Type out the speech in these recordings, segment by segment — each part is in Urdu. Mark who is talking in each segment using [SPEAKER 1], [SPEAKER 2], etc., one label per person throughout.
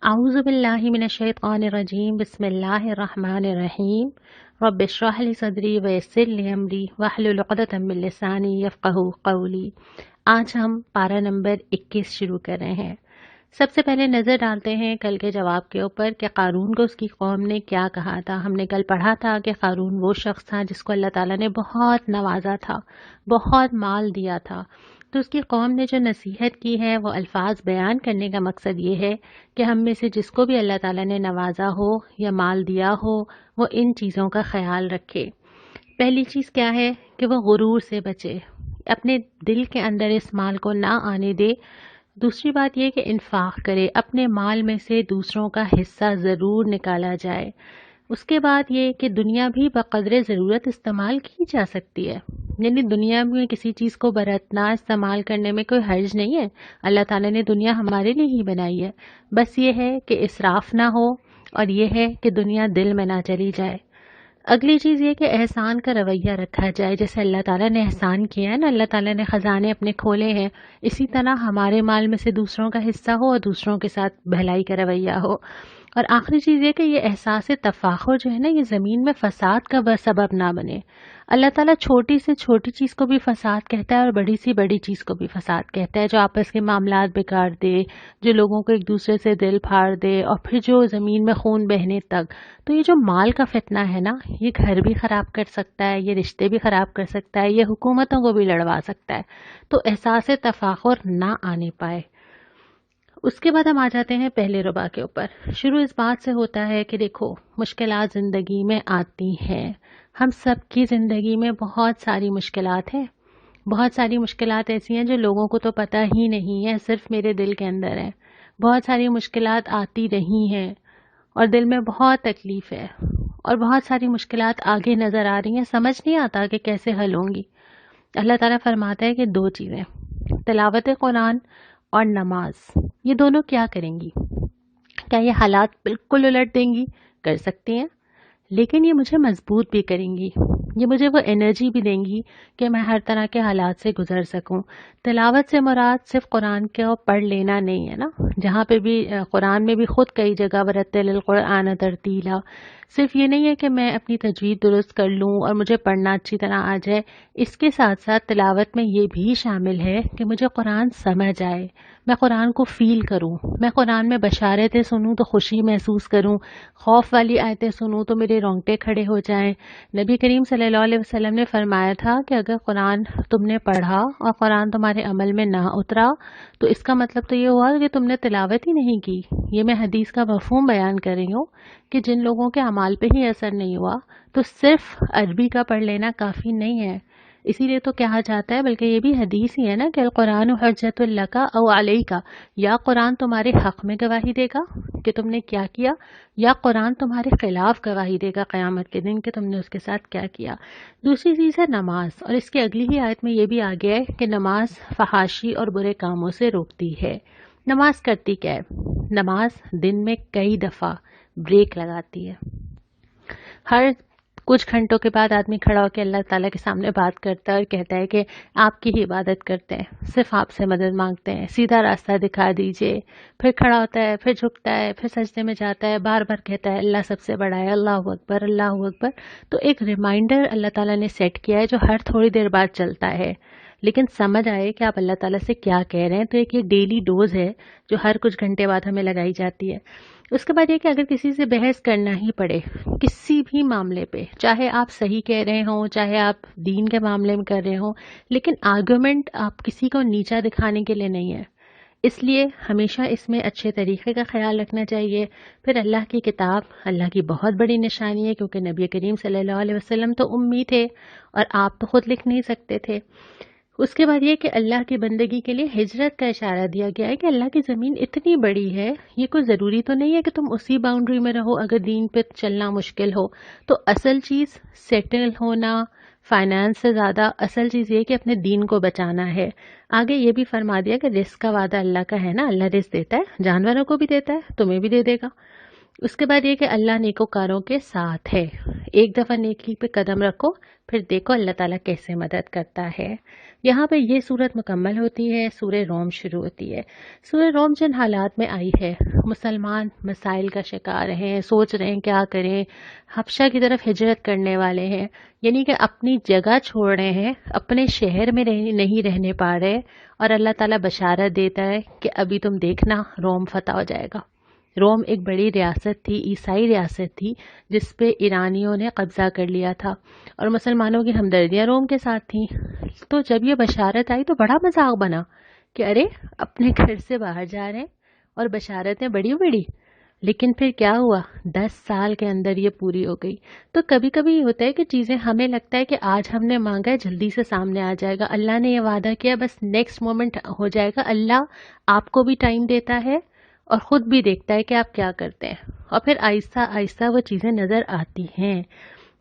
[SPEAKER 1] اعوذ باللہ من الشیطان الرجیم بسم اللہ الرحمن الرحیم رب اشرح لی صدری ویسر لی امری واحلل عقدۃ من لسانی یفقہوا قولی۔ آج ہم پارہ نمبر 21 شروع کر رہے ہیں۔ سب سے پہلے نظر ڈالتے ہیں کل کے جواب کے اوپر کہ قارون کو اس کی قوم نے کیا کہا تھا۔ ہم نے کل پڑھا تھا کہ قارون وہ شخص تھا جس کو اللہ تعالیٰ نے بہت نوازا تھا، بہت مال دیا تھا۔ تو اس کی قوم نے جو نصیحت کی ہے وہ الفاظ بیان کرنے کا مقصد یہ ہے کہ ہم میں سے جس کو بھی اللہ تعالیٰ نے نوازا ہو یا مال دیا ہو وہ ان چیزوں کا خیال رکھے۔ پہلی چیز کیا ہے کہ وہ غرور سے بچے، اپنے دل کے اندر اس مال کو نہ آنے دے۔ دوسری بات یہ کہ انفاق کرے، اپنے مال میں سے دوسروں کا حصہ ضرور نکالا جائے۔ اس کے بعد یہ کہ دنیا بھی بقدر ضرورت استعمال کی جا سکتی ہے، یعنی دنیا میں کسی چیز کو برتنا، استعمال کرنے میں کوئی حرج نہیں ہے۔ اللہ تعالیٰ نے دنیا ہمارے لیے ہی بنائی ہے، بس یہ ہے کہ اسراف نہ ہو اور یہ ہے کہ دنیا دل میں نہ چلی جائے۔ اگلی چیز یہ کہ احسان کا رویہ رکھا جائے، جیسے اللہ تعالیٰ نے احسان کیا ہے نا، اللہ تعالیٰ نے خزانے اپنے کھولے ہیں، اسی طرح ہمارے مال میں سے دوسروں کا حصہ ہو اور دوسروں کے ساتھ بھلائی کا رویہ ہو۔ اور آخری چیز یہ کہ یہ احساس تفاخر جو ہے نا، یہ زمین میں فساد کا سبب نہ بنے۔ اللہ تعالیٰ چھوٹی سے چھوٹی چیز کو بھی فساد کہتا ہے اور بڑی سی بڑی چیز کو بھی فساد کہتا ہے، جو آپس کے معاملات بگاڑ دے، جو لوگوں کو ایک دوسرے سے دل پھاڑ دے اور پھر جو زمین میں خون بہنے تک۔ تو یہ جو مال کا فتنہ ہے نا، یہ گھر بھی خراب کر سکتا ہے، یہ رشتے بھی خراب کر سکتا ہے، یہ حکومتوں کو بھی لڑوا سکتا ہے۔ تو احساس تفاخر نہ آنے پائے۔ اس کے بعد ہم آ جاتے ہیں پہلے ربع کے اوپر۔ شروع اس بات سے ہوتا ہے کہ دیکھو، مشکلات زندگی میں آتی ہیں، ہم سب کی زندگی میں بہت ساری مشکلات ہیں، بہت ساری مشکلات ایسی ہیں جو لوگوں کو تو پتہ ہی نہیں ہے، صرف میرے دل کے اندر ہے۔ بہت ساری مشکلات آتی رہی ہیں اور دل میں بہت تکلیف ہے، اور بہت ساری مشکلات آگے نظر آ رہی ہیں، سمجھ نہیں آتا کہ کیسے حل ہوں گی۔ اللہ تعالیٰ فرماتا ہے کہ دو چیزیں، تلاوت قرآن اور نماز، یہ دونوں کیا کریں گی؟ کیا یہ حالات بالکل الٹ دیں گی؟ کر سکتی ہیں، لیکن یہ مجھے مضبوط بھی کریں گی، یہ مجھے وہ انرجی بھی دیں گی کہ میں ہر طرح کے حالات سے گزر سکوں۔ تلاوت سے مراد صرف قرآن کو پڑھ لینا نہیں ہے نا، جہاں پہ بھی قرآن میں بھی خود کئی جگہ ورتل القرآن ترتیلا، صرف یہ نہیں ہے کہ میں اپنی تجوید درست کر لوں اور مجھے پڑھنا اچھی طرح آ جائے، اس کے ساتھ ساتھ تلاوت میں یہ بھی شامل ہے کہ مجھے قرآن سمجھ آئے، میں قرآن کو فیل کروں، میں قرآن میں بشارتیں سنوں تو خوشی محسوس کروں، خوف والی آیتیں سنوں تو میرے رونگٹے کھڑے ہو جائیں۔ نبی کریم صلی اللہ علیہ وسلم نے فرمایا تھا کہ اگر قرآن تم نے پڑھا اور قرآن تمہارے عمل میں نہ اترا تو اس کا مطلب تو یہ ہوا کہ تم نے تلاوت ہی نہیں کی۔ یہ میں حدیث کا مفہوم بیان کر رہی ہوں کہ جن لوگوں کے اعمال پہ ہی اثر نہیں ہوا تو صرف عربی کا پڑھ لینا کافی نہیں ہے۔ اسی لیے تو کہا جاتا ہے، بلکہ یہ بھی حدیث ہی ہے نا کہ القرآن حجت لک او علیک، یا قرآن تمہارے حق میں گواہی دے گا کہ تم نے کیا کیا، یا قرآن تمہارے خلاف گواہی دے گا قیامت کے دن کہ تم نے اس کے ساتھ کیا کیا۔ دوسری چیز ہے نماز، اور اس کی اگلی ہی آیت میں یہ بھی آ گیا ہے کہ نماز فحاشی اور برے کاموں سے روکتی ہے۔ نماز کرتی کیا ہے؟ نماز دن میں کئی دفعہ بریک لگاتی ہے۔ ہر کچھ گھنٹوں کے بعد آدمی کھڑا ہو کے اللہ تعالیٰ کے سامنے بات کرتا ہے اور کہتا ہے کہ آپ کی ہی عبادت کرتے ہیں، صرف آپ سے مدد مانگتے ہیں، سیدھا راستہ دکھا دیجئے۔ پھر کھڑا ہوتا ہے، پھر جھکتا ہے، پھر سجدے میں جاتا ہے، بار بار کہتا ہے اللہ سب سے بڑا ہے، اللہ اکبر، اللہ اکبر۔ تو ایک ریمائنڈر اللہ تعالیٰ نے سیٹ کیا ہے جو ہر تھوڑی دیر بعد چلتا ہے، لیکن سمجھ آئے کہ آپ اللہ تعالیٰ سے کیا کہہ رہے ہیں۔ تو ایک یہ ڈیلی ڈوز ہے جو ہر کچھ گھنٹے بعد ہمیں لگائی جاتی ہے۔ اس کے بعد یہ کہ اگر کسی سے بحث کرنا ہی پڑے کسی بھی معاملے پہ، چاہے آپ صحیح کہہ رہے ہوں، چاہے آپ دین کے معاملے میں کر رہے ہوں، لیکن آرگومنٹ آپ کسی کو نیچا دکھانے کے لیے نہیں ہے، اس لیے ہمیشہ اس میں اچھے طریقے کا خیال رکھنا چاہیے۔ پھر اللہ کی کتاب اللہ کی بہت بڑی نشانی ہے، کیونکہ نبی کریم صلی اللہ علیہ وسلم تو امی تھے اور آپ تو خود لکھ نہیں سکتے تھے۔ اس کے بعد یہ کہ اللہ کی بندگی کے لیے ہجرت کا اشارہ دیا گیا ہے کہ اللہ کی زمین اتنی بڑی ہے، یہ کوئی ضروری تو نہیں ہے کہ تم اسی باؤنڈری میں رہو اگر دین پہ چلنا مشکل ہو۔ تو اصل چیز سیٹل ہونا، فائنانس سے زیادہ اصل چیز یہ کہ اپنے دین کو بچانا ہے۔ آگے یہ بھی فرما دیا کہ رزق کا وعدہ اللہ کا ہے نا، اللہ رزق دیتا ہے، جانوروں کو بھی دیتا ہے، تمہیں بھی دے دے گا۔ اس کے بعد یہ کہ اللہ نیکوکاروں کے ساتھ ہے۔ ایک دفعہ نیکی پہ قدم رکھو، پھر دیکھو اللہ تعالیٰ کیسے مدد کرتا ہے۔ یہاں پہ یہ صورت مکمل ہوتی ہے، سورہ روم شروع ہوتی ہے۔ سورہ روم جن حالات میں آئی ہے، مسلمان مسائل کا شکار ہیں، سوچ رہے ہیں کیا کریں، حبشہ کی طرف ہجرت کرنے والے ہیں، یعنی کہ اپنی جگہ چھوڑ رہے ہیں، اپنے شہر میں نہیں رہنے پا رہے، اور اللہ تعالیٰ بشارت دیتا ہے کہ ابھی تم دیکھنا روم فتح ہو جائے گا۔ روم ایک بڑی ریاست تھی، عیسائی ریاست تھی، جس پہ ایرانیوں نے قبضہ کر لیا تھا، اور مسلمانوں کی ہمدردیاں روم کے ساتھ تھیں۔ تو جب یہ بشارت آئی تو بڑا مذاق بنا کہ ارے اپنے گھر سے باہر جا رہے ہیں اور بشارتیں بڑی بڑی۔ لیکن پھر کیا ہوا، 10 سال کے اندر یہ پوری ہو گئی۔ تو کبھی کبھی یہ ہوتا ہے کہ چیزیں ہمیں لگتا ہے کہ آج ہم نے مانگا ہے جلدی سے سامنے آ جائے گا، اللہ نے یہ وعدہ کیا بس نیکسٹ مومنٹ ہو جائے گا۔ اللہ آپ کو بھی ٹائم دیتا ہے اور خود بھی دیکھتا ہے کہ آپ کیا کرتے ہیں، اور پھر آہستہ آہستہ وہ چیزیں نظر آتی ہیں۔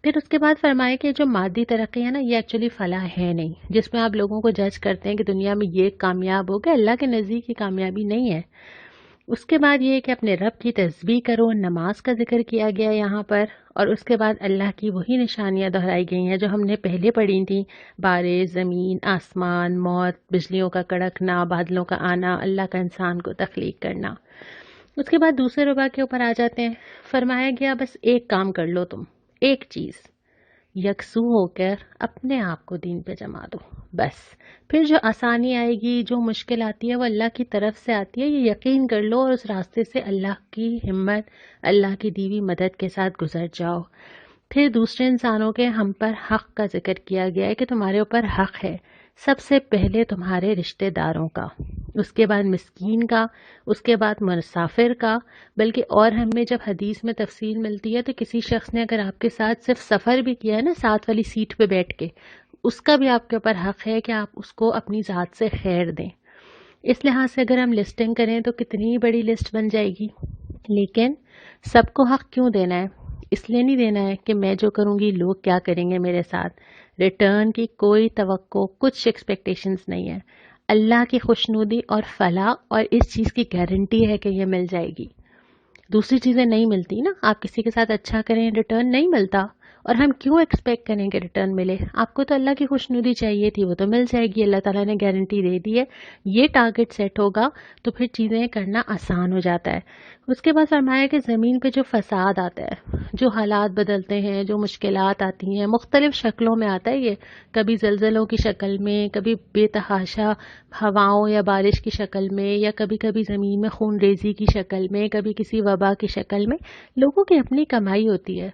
[SPEAKER 1] پھر اس کے بعد فرمایا کہ جو مادی ترقی ہے نا، یہ ایکچولی فلاح ہے نہیں، جس میں آپ لوگوں کو جج کرتے ہیں کہ دنیا میں یہ کامیاب ہو گئے، اللہ کے نزدیک یہ کامیابی نہیں ہے۔ اس کے بعد یہ ہے کہ اپنے رب کی تسبیح کرو، نماز کا ذکر کیا گیا یہاں پر، اور اس کے بعد اللہ کی وہی نشانیاں دہرائی گئی ہیں جو ہم نے پہلے پڑھی تھیں، بارش، زمین، آسمان، موت، بجلیوں کا کڑکنا، بادلوں کا آنا، اللہ کا انسان کو تخلیق کرنا۔ اس کے بعد دوسرے ربع کے اوپر آ جاتے ہیں، فرمایا گیا بس ایک کام کر لو، تم ایک چیز یکسو ہو کر اپنے آپ کو دین پہ جما دو، بس پھر جو آسانی آئے گی، جو مشکل آتی ہے وہ اللہ کی طرف سے آتی ہے، یہ یقین کر لو، اور اس راستے سے اللہ کی ہمت، اللہ کی دی ہوئی مدد کے ساتھ گزر جاؤ۔ پھر دوسرے انسانوں کے ہم پر حق کا ذکر کیا گیا ہے کہ تمہارے اوپر حق ہے، سب سے پہلے تمہارے رشتہ داروں کا، اس کے بعد مسکین کا، اس کے بعد مسافر کا، بلکہ اور ہمیں جب حدیث میں تفصیل ملتی ہے تو کسی شخص نے اگر آپ کے ساتھ صرف سفر بھی کیا ہے نا، ساتھ والی سیٹ پہ بیٹھ کے، اس کا بھی آپ کے اوپر حق ہے کہ آپ اس کو اپنی ذات سے خیر دیں۔ اس لحاظ سے اگر ہم لسٹنگ کریں تو کتنی بڑی لسٹ بن جائے گی، لیکن سب کو حق کیوں دینا ہے؟ اس لیے نہیں دینا ہے کہ میں جو کروں گی لوگ کیا کریں گے میرے ساتھ، ریٹرن کی کوئی توقع، کچھ ایکسپیکٹیشنز نہیں ہے، اللہ کی خوشنودی اور فلاح، اور اس چیز کی گارنٹی ہے کہ یہ مل جائے گی۔ دوسری چیزیں نہیں ملتی نا، آپ کسی کے ساتھ اچھا کریں ریٹرن نہیں ملتا، اور ہم کیوں ایکسپیکٹ کریں کہ ریٹرن ملے؟ آپ کو تو اللہ کی خوشنودی چاہیے تھی، وہ تو مل جائے گی، اللہ تعالیٰ نے گارنٹی دے دی ہے۔ یہ ٹارگٹ سیٹ ہوگا تو پھر چیزیں کرنا آسان ہو جاتا ہے۔ اس کے بعد فرمایا کہ زمین پہ جو فساد آتا ہے، جو حالات بدلتے ہیں، جو مشکلات آتی ہیں، مختلف شکلوں میں آتا ہے، یہ کبھی زلزلوں کی شکل میں، کبھی بے تحاشا ہواؤں یا بارش کی شکل میں، یا کبھی کبھی زمین میں خون ریزی کی شکل میں، کبھی کسی وبا کی شکل میں۔ لوگوں کی اپنی کمائی ہوتی ہے،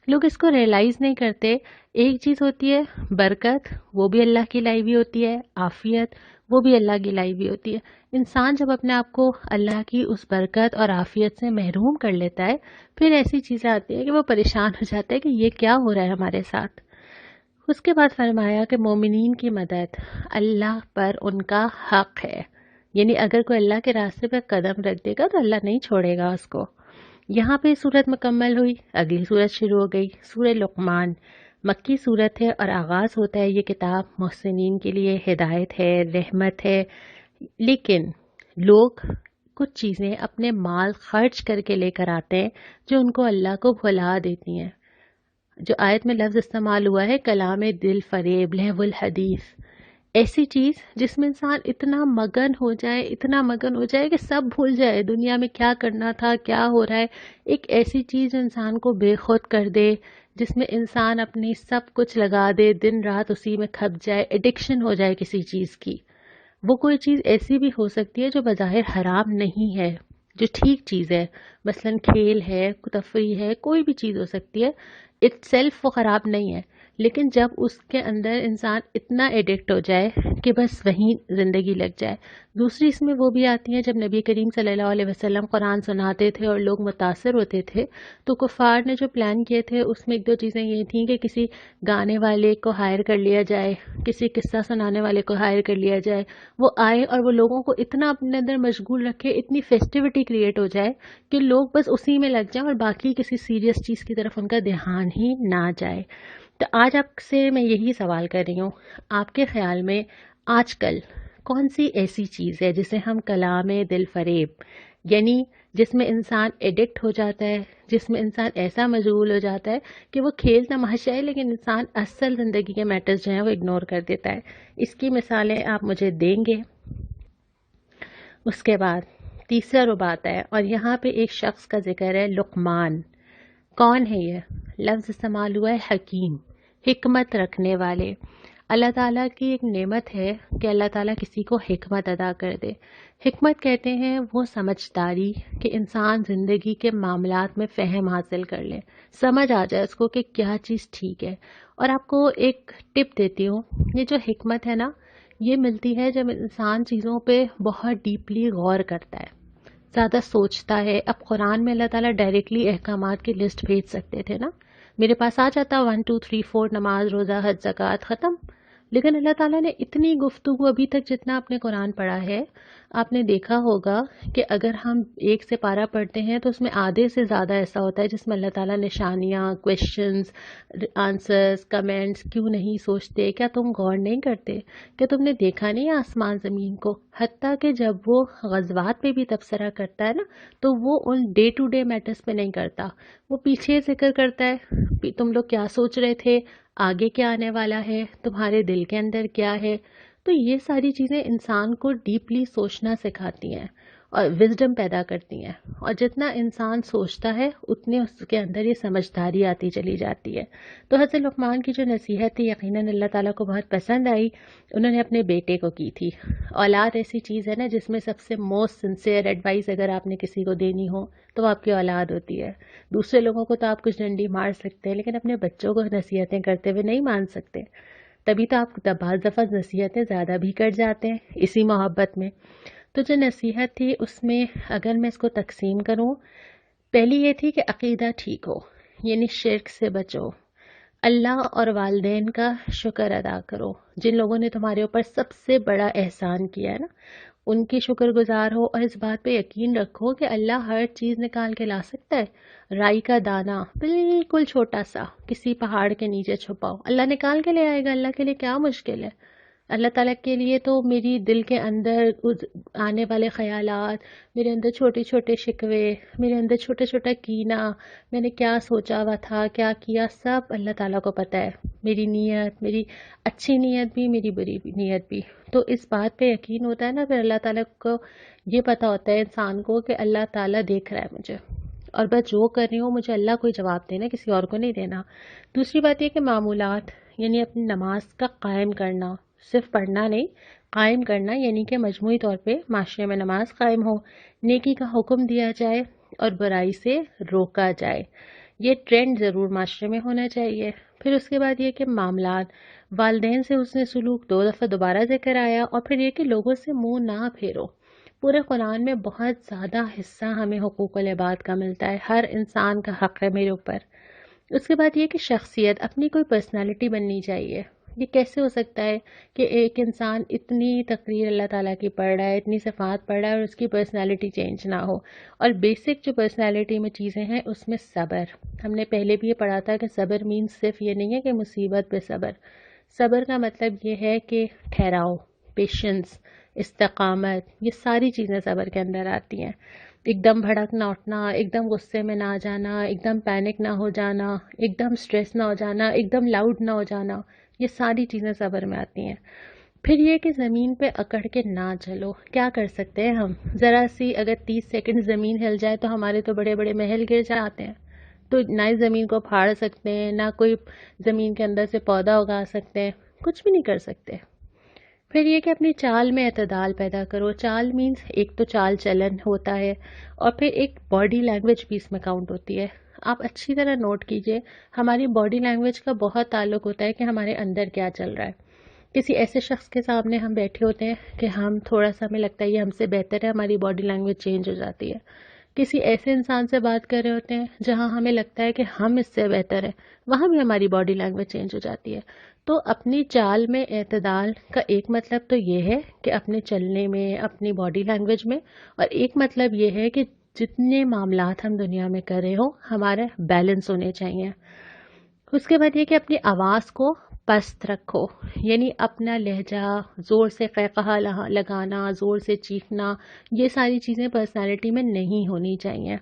[SPEAKER 1] لوگ اس کو ریئلائز نہیں کرتے۔ ایک چیز ہوتی ہے برکت، وہ بھی اللہ کی لائی ہوئی ہوتی ہے، عافیت وہ بھی اللہ کی لائی ہوئی ہوتی ہے۔ انسان جب اپنے آپ کو اللہ کی اس برکت اور عافیت سے محروم کر لیتا ہے، پھر ایسی چیزیں آتی ہیں کہ وہ پریشان ہو جاتا ہے کہ یہ کیا ہو رہا ہے ہمارے ساتھ۔ اس کے بعد فرمایا کہ مومنین کی مدد اللہ پر ان کا حق ہے، یعنی اگر کوئی اللہ کے راستے پہ قدم رکھ دے گا تو اللہ نہیں چھوڑے گا اس کو۔ یہاں پہ صورت مکمل ہوئی، اگلی صورت شروع ہو گئی، سورہ لقمان، مکی صورت ہے، اور آغاز ہوتا ہے یہ کتاب محسنین کے لیے ہدایت ہے، رحمت ہے۔ لیکن لوگ کچھ چیزیں اپنے مال خرچ کر کے لے کر آتے ہیں جو ان کو اللہ کو بھلا دیتی ہیں۔ جو آیت میں لفظ استعمال ہوا ہے کلام دل فریب، لہو الحدیث، ایسی چیز جس میں انسان اتنا مگن ہو جائے، اتنا مگن ہو جائے کہ سب بھول جائے دنیا میں کیا کرنا تھا، کیا ہو رہا ہے۔ ایک ایسی چیز جو انسان کو بے خود کر دے، جس میں انسان اپنی سب کچھ لگا دے، دن رات اسی میں کھپ جائے، ایڈکشن ہو جائے کسی چیز کی۔ وہ کوئی چیز ایسی بھی ہو سکتی ہے جو بظاہر حرام نہیں ہے، جو ٹھیک چیز ہے، مثلاً کھیل ہے، تفریح ہے، کوئی بھی چیز ہو سکتی ہے، اٹ سیلف وہ خراب نہیں ہے، لیکن جب اس کے اندر انسان اتنا ایڈکٹ ہو جائے کہ بس وہیں زندگی لگ جائے۔ دوسری اس میں وہ بھی آتی ہیں جب نبی کریم صلی اللہ علیہ وسلم قرآن سناتے تھے اور لوگ متاثر ہوتے تھے، تو کفار نے جو پلان کیے تھے اس میں ایک دو چیزیں یہ تھیں کہ کسی گانے والے کو ہائر کر لیا جائے، کسی قصہ سنانے والے کو ہائر کر لیا جائے، وہ آئے اور وہ لوگوں کو اتنا اپنے اندر مشغول رکھے، اتنی فیسٹیوٹی کریٹ ہو جائے کہ لوگ بس اسی میں لگ جائیں اور باقی کسی سیریس چیز کی طرف ان کا دھیان ہی نہ جائے۔ تو آج آپ سے میں یہی سوال کر رہی ہوں، آپ کے خیال میں آج کل کون سی ایسی چیز ہے جسے ہم کلام دل فریب، یعنی جس میں انسان ایڈکٹ ہو جاتا ہے، جس میں انسان ایسا مشغول ہو جاتا ہے کہ وہ کھیل تماشا ہے لیکن انسان اصل زندگی کے میٹرز جو ہیں وہ اگنور کر دیتا ہے. اس کی مثالیں آپ مجھے دیں گے؟ اس کے بعد تیسرا رباط ہے، اور یہاں پہ ایک شخص کا ذکر ہے، لقمان. کون ہے یہ؟ لفظ استعمال ہوا ہے حکیم، حکمت رکھنے والے. اللہ تعالیٰ کی ایک نعمت ہے کہ اللہ تعالیٰ کسی کو حکمت عطا کر دے. حکمت کہتے ہیں وہ سمجھداری کہ انسان زندگی کے معاملات میں فہم حاصل کر لے، سمجھ آ جائے اس کو کہ کیا چیز ٹھیک ہے. اور آپ کو ایک ٹپ دیتی ہوں، یہ جو حکمت ہے نا، یہ ملتی ہے جب انسان چیزوں پہ بہت ڈیپلی غور کرتا ہے، زیادہ سوچتا ہے. اب قرآن میں اللہ تعالیٰ ڈائریکٹلی احکامات کی لسٹ بھیج سکتے تھے نا، میرے پاس آ جاتا 1 2 3 4 نماز روزہ حج زکوٰۃ ختم. لیکن اللہ تعالیٰ نے اتنی گفتگو، ابھی تک جتنا آپ نے قرآن پڑھا ہے، آپ نے دیکھا ہوگا کہ اگر ہم ایک سے پارہ پڑھتے ہیں تو اس میں آدھے سے زیادہ ایسا ہوتا ہے جس میں اللہ تعالیٰ نشانیاں، کویشچنز، آنسرز، کمنٹس. کیوں نہیں سوچتے؟ کیا تم غور نہیں کرتے؟ کیا تم نے دیکھا نہیں آسمان زمین کو؟ حتیٰ کہ جب وہ غزوات پہ بھی تبصرہ کرتا ہے نا، تو وہ in day to day matters پہ نہیں کرتا، وہ پیچھے ذکر کرتا ہے تم لوگ کیا سوچ رہے تھے، آگے کیا آنے والا ہے، تمہارے دل کے اندر کیا ہے. تو یہ ساری چیزیں انسان کو ڈیپلی سوچنا سکھاتی ہیں اور وزڈم پیدا کرتی ہیں. اور جتنا انسان سوچتا ہے اتنے اس کے اندر یہ سمجھداری آتی چلی جاتی ہے. تو حضرت لقمان کی جو نصیحت تھی یقیناً اللہ تعالیٰ کو بہت پسند آئی. انہوں نے اپنے بیٹے کو کی تھی. اولاد ایسی چیز ہے نا جس میں سب سے موسٹ سنسیئر ایڈوائس اگر آپ نے کسی کو دینی ہو تو وہ آپ کی اولاد ہوتی ہے. دوسرے لوگوں کو تو آپ کچھ ڈنڈی مار سکتے ہیں لیکن اپنے بچوں کو نصیحتیں کرتے ہوئے نہیں مان سکتے. تبھی تو آپ بعض دفعہ نصیحتیں زیادہ بھی کر جاتے ہیں اسی محبت میں. تو جو نصیحت تھی اس میں اگر میں اس کو تقسیم کروں، پہلی یہ تھی کہ عقیدہ ٹھیک ہو، یعنی شرک سے بچو، اللہ اور والدین کا شکر ادا کرو. جن لوگوں نے تمہارے اوپر سب سے بڑا احسان کیا ہے نا، ان کی شکر گزار ہو، اور اس بات پہ یقین رکھو کہ اللہ ہر چیز نکال کے لا سکتا ہے. رائی کا دانہ بالکل چھوٹا سا کسی پہاڑ کے نیچے چھپاؤ، اللہ نکال کے لے آئے گا. اللہ کے لیے کیا مشکل ہے؟ اللہ تعالیٰ کے لیے تو میری دل کے اندر آنے والے خیالات، میرے اندر چھوٹے چھوٹے شکوے، میرے اندر چھوٹا چھوٹا کینہ، میں نے کیا سوچا ہوا تھا، کیا کیا، سب اللہ تعالیٰ کو پتہ ہے. میری نیت، میری اچھی نیت بھی، میری بری نیت بھی. تو اس بات پہ یقین ہوتا ہے نا، پھر اللہ تعالیٰ کو یہ پتہ ہوتا ہے انسان کو کہ اللہ تعالیٰ دیکھ رہا ہے مجھے، اور بس جو کر رہی ہوں مجھے اللہ کو ہی جواب دینا، کسی اور کو نہیں دینا. دوسری بات یہ کہ معمولات، یعنی اپنی نماز کا قائم کرنا، صرف پڑھنا نہیں، قائم کرنا، یعنی کہ مجموعی طور پہ معاشرے میں نماز قائم ہو، نیکی کا حکم دیا جائے اور برائی سے روکا جائے. یہ ٹرینڈ ضرور معاشرے میں ہونا چاہیے. پھر اس کے بعد یہ کہ معاملات، والدین سے حسن سلوک 2 دفعہ دوبارہ ذکر آیا. اور پھر یہ کہ لوگوں سے منہ نہ پھیرو. پورے قرآن میں بہت زیادہ حصہ ہمیں حقوق العباد کا ملتا ہے، ہر انسان کا حق ہے میرے اوپر. اس کے بعد یہ کہ شخصیت، اپنی کوئی پرسنالٹی بننی چاہیے. یہ کیسے ہو سکتا ہے کہ ایک انسان اتنی تقریر اللہ تعالیٰ کی پڑھ رہا ہے، اتنی صفات پڑھ رہا ہے، اور اس کی پرسنالٹی چینج نہ ہو؟ اور بیسک جو پرسنالٹی میں چیزیں ہیں اس میں صبر. ہم نے پہلے بھی یہ پڑھا تھا کہ صبر مینس صرف یہ نہیں ہے کہ مصیبت پہ صبر. صبر کا مطلب یہ ہے کہ ٹھہراؤ، پیشنس، استقامت، یہ ساری چیزیں صبر کے اندر آتی ہیں. ایک دم بھڑک نہ اٹھنا، ایک دم غصے میں نہ آ جانا، ایک دم پینک نہ ہو جانا، ایک دم سٹریس نہ ہو جانا، ایک دم لاؤڈ نہ ہو جانا، یہ ساری چیزیں صبر میں آتی ہیں. پھر یہ کہ زمین پہ اکڑ کے نہ چلو. کیا کر سکتے ہیں ہم؟ ذرا سی اگر 30 سیکنڈ زمین ہل جائے تو ہمارے تو بڑے بڑے محل گر جاتے ہیں. تو نہ ہی زمین کو پھاڑ سکتے ہیں، نہ کوئی زمین کے اندر سے پودا اگا سکتے ہیں، کچھ بھی نہیں کر سکتے. پھر یہ کہ اپنی چال میں اعتدال پیدا کرو. چال مینس ایک تو چال چلن ہوتا ہے، اور پھر ایک باڈی لینگویج بھی اس میں کاؤنٹ ہوتی ہے. آپ اچھی طرح نوٹ کیجئے، ہماری باڈی لینگویج کا بہت تعلق ہوتا ہے کہ ہمارے اندر کیا چل رہا ہے. کسی ایسے شخص کے سامنے ہم بیٹھے ہوتے ہیں کہ ہم تھوڑا سا ہمیں لگتا ہے یہ ہم سے بہتر ہے، ہماری باڈی لینگویج چینج ہو جاتی ہے. کسی ایسے انسان سے بات کر رہے ہوتے ہیں جہاں ہمیں لگتا ہے کہ ہم اس سے بہتر ہیں، وہاں بھی ہماری باڈی لینگویج چینج ہو جاتی ہے. تو اپنی چال میں اعتدال کا ایک مطلب تو یہ ہے کہ اپنے چلنے میں، اپنی باڈی لینگویج میں، اور ایک مطلب یہ ہے کہ جتنے معاملات ہم دنیا میں کر رہے ہوں ہمارے بیلنس ہونے چاہیے. اس کے بعد یہ کہ اپنی آواز کو پست رکھو، یعنی اپنا لہجہ زور سے قہقہا لگانا، زور سے چیخنا، یہ ساری چیزیں پرسنالٹی میں نہیں ہونی چاہیے۔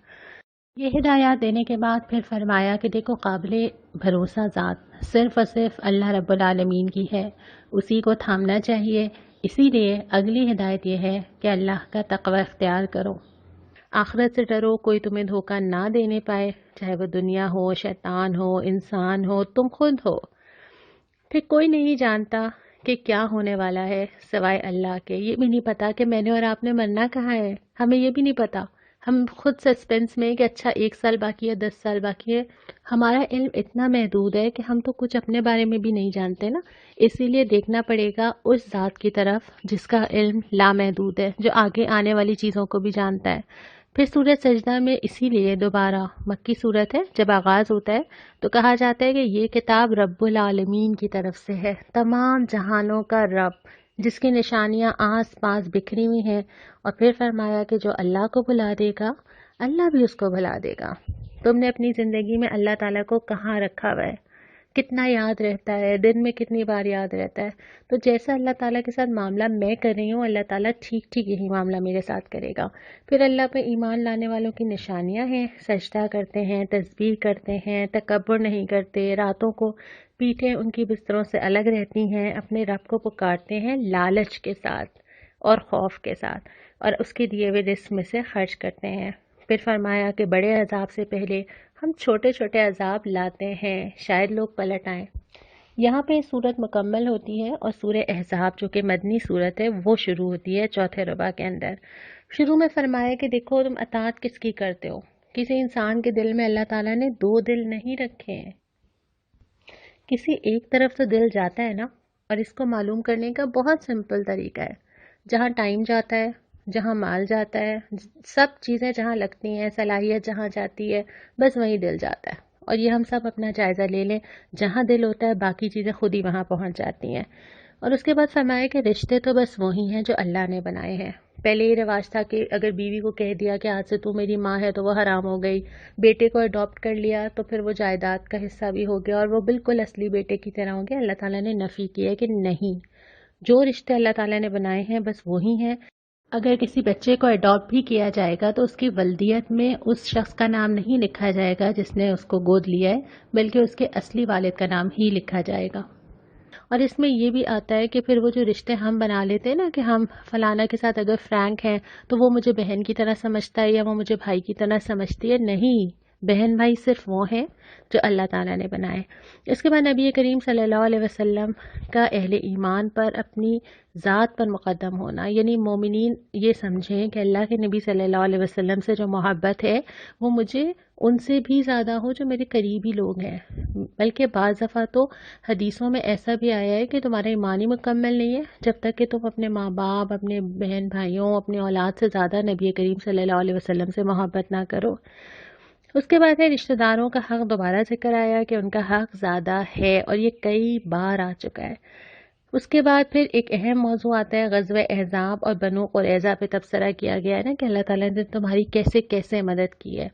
[SPEAKER 1] یہ ہدایات دینے کے بعد پھر فرمایا کہ دیکھو قابل بھروسہ ذات صرف اور صرف اللہ رب العالمین کی ہے، اسی کو تھامنا چاہیے۔ اسی لیے اگلی ہدایت یہ ہے کہ اللہ کا تقوی اختیار کرو، آخرت سے ڈرو، کوئی تمہیں دھوکہ نہ دینے پائے، چاہے وہ دنیا ہو، شیطان ہو، انسان ہو، تم خود ہو۔ پھر کوئی نہیں جانتا کہ کیا ہونے والا ہے سوائے اللہ کے، یہ بھی نہیں پتا کہ میں نے اور آپ نے مرنا کہاں ہے، ہمیں یہ بھی نہیں پتا۔ ہم خود سسپینس میں کہ اچھا 1 سال باقی ہے، 10 سال باقی ہے، ہمارا علم اتنا محدود ہے کہ ہم تو کچھ اپنے بارے میں بھی نہیں جانتے نا، اسی لیے دیکھنا پڑے گا اس ذات کی طرف جس کا علم لامحدود ہے، جو آگے آنے والی چیزوں کو بھی جانتا ہے۔ پھر سورۃ سجدہ میں اسی لیے دوبارہ مکی صورت ہے، جب آغاز ہوتا ہے تو کہا جاتا ہے کہ یہ کتاب رب العالمین کی طرف سے ہے، تمام جہانوں کا رب، جس کی نشانیاں آس پاس بکھری ہوئی ہیں، اور پھر فرمایا کہ جو اللہ کو بھلا دے گا اللہ بھی اس کو بھلا دے گا۔ تم نے اپنی زندگی میں اللہ تعالیٰ کو کہاں رکھا ہوا ہے، کتنا یاد رہتا ہے، دن میں کتنی بار یاد رہتا ہے؟ تو جیسا اللہ تعالیٰ کے ساتھ معاملہ میں کر رہی ہوں، اللہ تعالیٰ ٹھیک ٹھیک یہی معاملہ میرے ساتھ کرے گا۔ پھر اللہ پہ ایمان لانے والوں کی نشانیاں ہیں، سجدہ کرتے ہیں، تسبیح کرتے ہیں، تکبر نہیں کرتے، راتوں کو پیٹھیں ان کی بستروں سے الگ رہتی ہیں، اپنے رب کو پکارتے ہیں لالچ کے ساتھ اور خوف کے ساتھ، اور اس کے دیے ہوئے رزق میں سے خرچ کرتے ہیں۔ پھر فرمایا کہ بڑے عذاب سے پہلے ہم چھوٹے چھوٹے عذاب لاتے ہیں، شاید لوگ پلٹ آئیں۔ یہاں پہ صورت مکمل ہوتی ہے اور سورہ احزاب جو کہ مدنی صورت ہے وہ شروع ہوتی ہے چوتھے ربع کے اندر۔ شروع میں فرمایا کہ دیکھو تم اطاعت کس کی کرتے ہو، کسی انسان کے دل میں اللہ تعالیٰ نے 2 دل نہیں رکھے ہیں، کسی ایک طرف تو دل جاتا ہے نا، اور اس کو معلوم کرنے کا بہت سمپل طریقہ ہے، جہاں ٹائم جاتا ہے، جہاں مال جاتا ہے، سب چیزیں جہاں لگتی ہیں، صلاحیت جہاں جاتی ہے، بس وہیں دل جاتا ہے۔ اور یہ ہم سب اپنا جائزہ لے لیں، جہاں دل ہوتا ہے باقی چیزیں خود ہی وہاں پہنچ جاتی ہیں۔ اور اس کے بعد فرمایا کہ رشتے تو بس وہی ہیں جو اللہ نے بنائے ہیں۔ پہلے یہ رواج تھا کہ اگر بیوی کو کہہ دیا کہ آج سے تو میری ماں ہے تو وہ حرام ہو گئی، بیٹے کو اڈاپٹ کر لیا تو پھر وہ جائیداد کا حصہ بھی ہو گیا اور وہ بالکل اصلی بیٹے کی طرح ہو گیا۔ اللہ تعالیٰ نے نفی کیا ہے کہ نہیں، جو رشتے اللہ تعالیٰ نے بنائے ہیں بس وہی ہیں۔ اگر کسی بچے کو اڈاپٹ بھی کیا جائے گا تو اس کی ولدیت میں اس شخص کا نام نہیں لکھا جائے گا جس نے اس کو گود لیا ہے، بلکہ اس کے اصلی والد کا نام ہی لکھا جائے گا۔ اور اس میں یہ بھی آتا ہے کہ پھر وہ جو رشتے ہم بنا لیتے ہیں نا کہ ہم فلانا کے ساتھ اگر فرینک ہیں تو وہ مجھے بہن کی طرح سمجھتا ہے یا وہ مجھے بھائی کی طرح سمجھتی ہے، نہیں، بہن بھائی صرف وہ ہیں جو اللہ تعالیٰ نے بنائے۔ اس کے بعد نبی کریم صلی اللہ علیہ وسلم کا اہل ایمان پر اپنی ذات پر مقدم ہونا، یعنی مومنین یہ سمجھیں کہ اللہ کے نبی صلی اللہ علیہ وسلم سے جو محبت ہے وہ مجھے ان سے بھی زیادہ ہو جو میرے قریبی لوگ ہیں۔ بلکہ بعض دفعہ تو حدیثوں میں ایسا بھی آیا ہے کہ تمہارا ایمان ہی مکمل نہیں ہے جب تک کہ تم اپنے ماں باپ، اپنے بہن بھائیوں، اپنے اولاد سے زیادہ نبی کریم صلی اللہ علیہ وسلم سے محبت نہ کرو۔ اس کے بعد ہے رشتہ داروں کا حق دوبارہ ذکر آیا کہ ان کا حق زیادہ ہے، اور یہ کئی بار آ چکا ہے۔ اس کے بعد پھر ایک اہم موضوع آتا ہے غزوہ احزاب اور بنو قریظہ پہ تبصرہ کیا گیا ہے نا کہ اللہ تعالیٰ نے تمہاری کیسے کیسے مدد کی ہے۔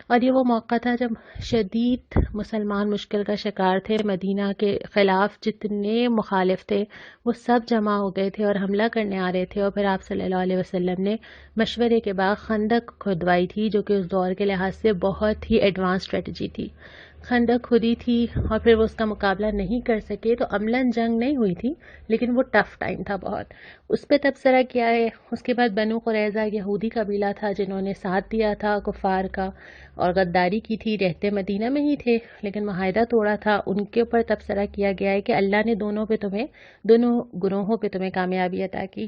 [SPEAKER 1] اور یہ وہ موقع تھا جب شدید مسلمان مشکل کا شکار تھے، مدینہ کے خلاف جتنے مخالف تھے وہ سب جمع ہو گئے تھے اور حملہ کرنے آ رہے تھے، اور پھر آپ صلی اللہ علیہ وسلم نے مشورے کے بعد خندق کھدوائی تھی، جو کہ اس دور کے لحاظ سے بہت ہی ایڈوانس اسٹریٹجی تھی۔ خندق کھودی تھی اور پھر وہ اس کا مقابلہ نہیں کر سکے تو عملاً جنگ نہیں ہوئی تھی، لیکن وہ ٹف ٹائم تھا بہت، اس پہ تبصرہ کیا ہے۔ اس کے بعد بنو قریظہ یہودی قبیلہ تھا جنہوں نے ساتھ دیا تھا کفار کا اور غداری کی تھی، رہتے مدینہ میں ہی تھے لیکن معاہدہ توڑا تھا، ان کے اوپر تبصرہ کیا گیا ہے کہ اللہ نے دونوں گروہوں پہ تمہیں کامیابی عطا کی۔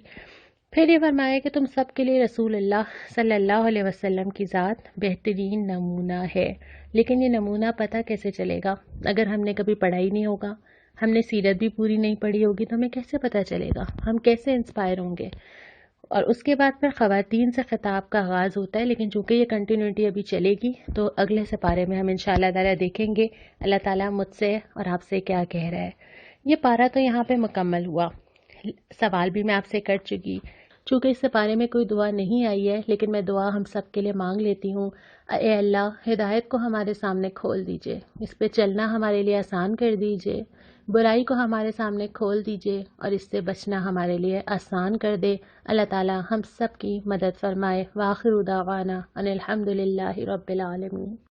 [SPEAKER 1] پھر یہ فرمایا کہ تم سب کے لیے رسول اللہ صلی اللہ علیہ وسلم کی ذات بہترین نمونہ ہے، لیکن یہ نمونہ پتہ کیسے چلے گا؟ اگر ہم نے کبھی پڑھا ہی نہیں ہوگا، ہم نے سیرت بھی پوری نہیں پڑھی ہوگی تو ہمیں کیسے پتہ چلے گا؟ ہم کیسے انسپائر ہوں گے؟ اور اس کے بعد پھر خواتین سے خطاب کا آغاز ہوتا ہے، لیکن چونکہ یہ کنٹینیوٹی ابھی چلے گی تو اگلے سپارے میں ہم انشاءاللہ تعالیٰ دیکھیں گے اللہ تعالیٰ مجھ سے اور آپ سے کیا کہہ رہا ہے۔ یہ پارہ تو یہاں پہ مکمل ہوا، سوال بھی میں آپ سے کر چکی۔ چونکہ اس سپارے میں کوئی دعا نہیں آئی ہے لیکن میں دعا ہم سب کے لیے مانگ لیتی ہوں۔ اے اللہ، ہدایت کو ہمارے سامنے کھول دیجئے، اس پہ چلنا ہمارے لیے آسان کر دیجئے، برائی کو ہمارے سامنے کھول دیجیے اور اس سے بچنا ہمارے لیے آسان کر دے۔ اللہ تعالی ہم سب کی مدد فرمائے۔ وآخر دعوانا ان الحمد للہ رب العالمین۔